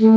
I'd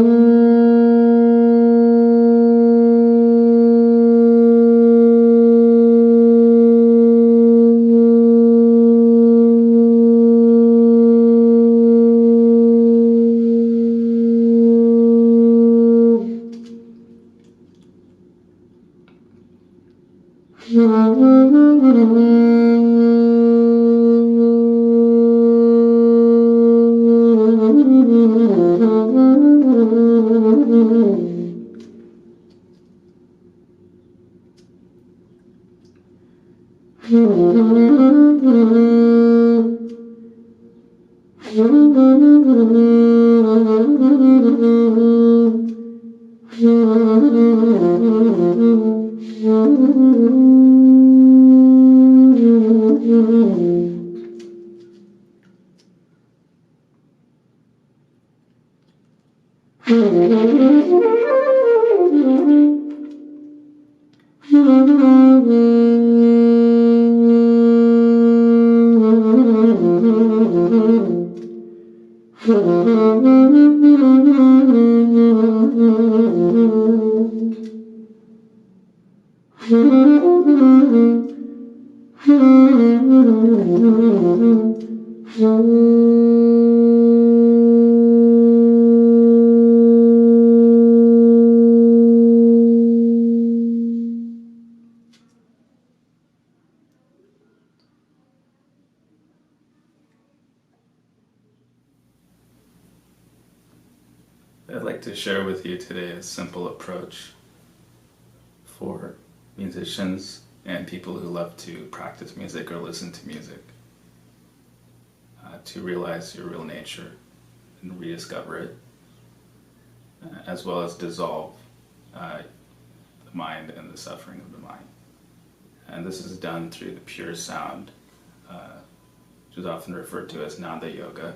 like to share with you today a simple approach for musicians and people who love to practice music or listen to music to realize your real nature and rediscover it, as well as dissolve the mind and the suffering of the mind. And this is done through the pure sound, which is often referred to as Naada Yoga.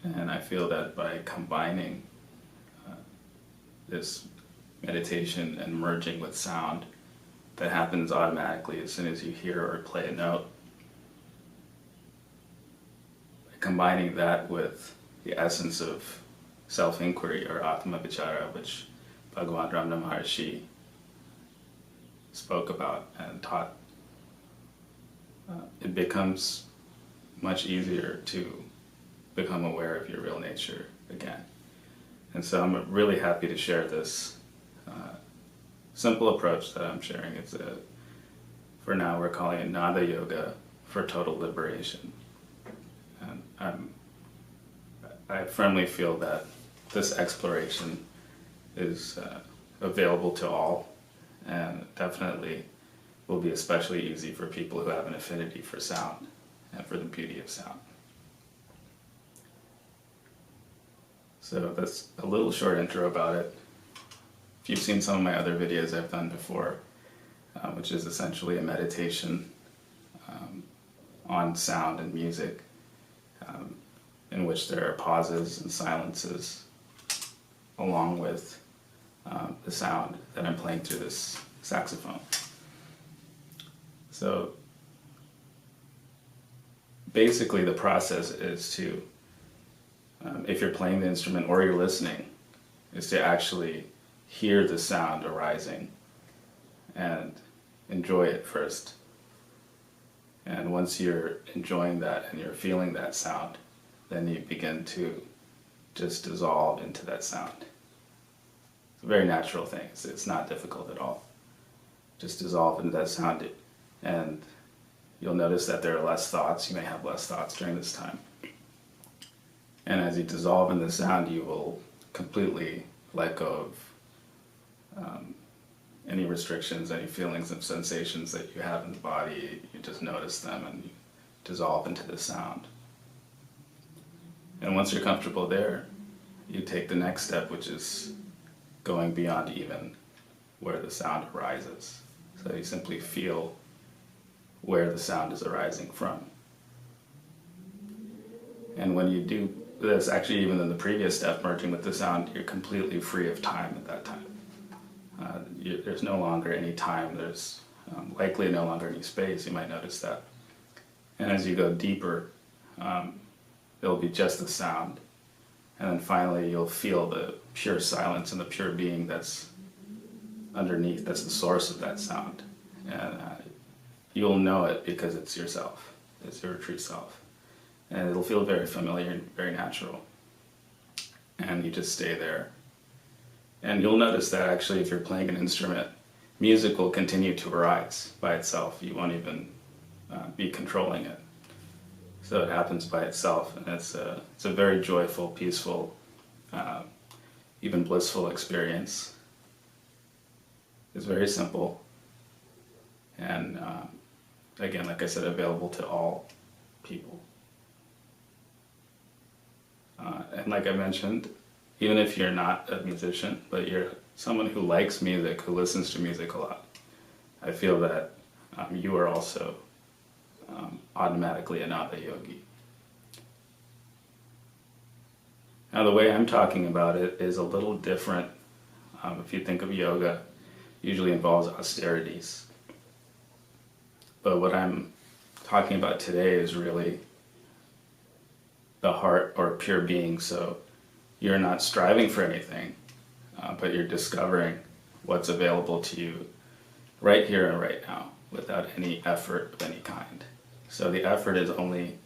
And I feel that by combining this meditation and merging with sound that happens automatically as soon as you hear or play a note, combining that with the essence of self-inquiry or Atma Vichara, which Bhagavan Ramana Maharshi spoke about and taught, it becomes much easier to become aware of your real nature again. And so I'm really happy to share this simple approach that I'm sharing. For now we're calling it Naada Yoga for total liberation. And I firmly feel that this exploration is available to all, and definitely will be especially easy for people who have an affinity for sound and for the beauty of sound. So that's a little short intro about it. If you've seen some of my other videos I've done before, which is essentially a meditation on sound and music, in which there are pauses and silences along with the sound that I'm playing through this saxophone. So basically the process is to, if you're playing the instrument or you're listening, is to actually hear the sound arising and enjoy it first. And once you're enjoying that and you're feeling that sound, then you begin to just dissolve into that sound. It's a very natural thing. It's not difficult at all. Just dissolve into that sound, and you'll notice that there are less thoughts. You may have less thoughts during this time. And as you dissolve in the sound, you will completely let go of any restrictions, any feelings and sensations that you have in the body. You just notice them and you dissolve into the sound. And once you're comfortable there, you take the next step, which is going beyond even where the sound arises. So you simply feel where the sound is arising from. And when you do this, actually even in the previous step, merging with the sound, you're completely free of time at that time. There's no longer any time, there's likely no longer any space, you might notice that. And as you go deeper, it'll be just the sound, And then finally, you'll feel the pure silence and the pure being that's underneath, that's the source of that sound. And you'll know it because it's yourself, it's your true self. And it'll feel very familiar and very natural. And you just stay there. And you'll notice that actually if you're playing an instrument, music will continue to arise by itself. You won't even be controlling it. So it happens by itself, and it's a very joyful, peaceful, even blissful experience. It's very simple, and again, like I said, available to all people. And like I mentioned, even if you're not a musician, but you're someone who likes music, who listens to music a lot, I feel that you are also automatically a Naada yogi. Now the way I'm talking about it is a little different. If you think of yoga, it usually involves austerities. But what I'm talking about today is really the heart or pure being. So you're not striving for anything, but you're discovering what's available to you right here and right now without any effort of any kind. So the effort is only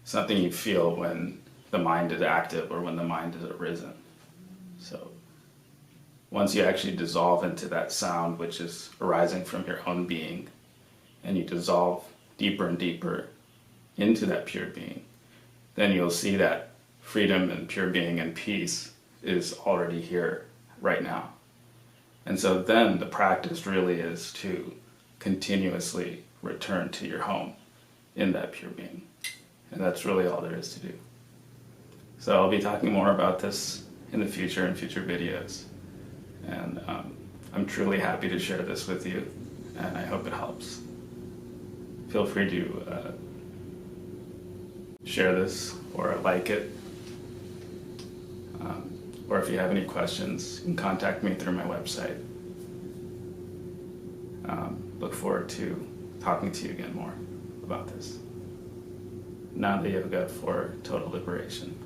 something you feel when the mind is active or when the mind is arisen. So once you actually dissolve into that sound which is arising from your own being, and you dissolve deeper and deeper into that pure being, then you'll see that freedom and pure being and peace is already here right now. And so then the practice really is to continuously return to your home in that pure being. And that's really all there is to do. So I'll be talking more about this in the future, in future videos. And I'm truly happy to share this with you, and I hope it helps. Feel free to share this or like it. Or if you have any questions, you can contact me through my website. Look forward to talking to you again more about this. Naada Yoga for total liberation.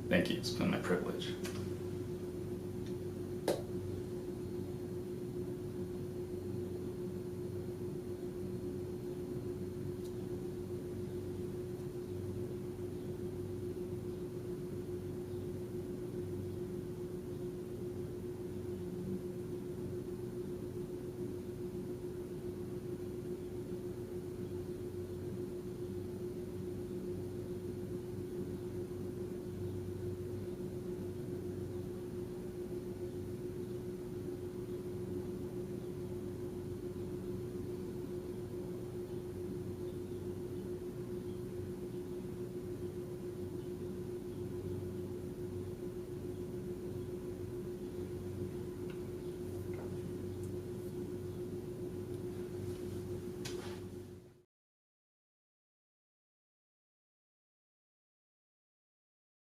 Thank you, it's been my privilege.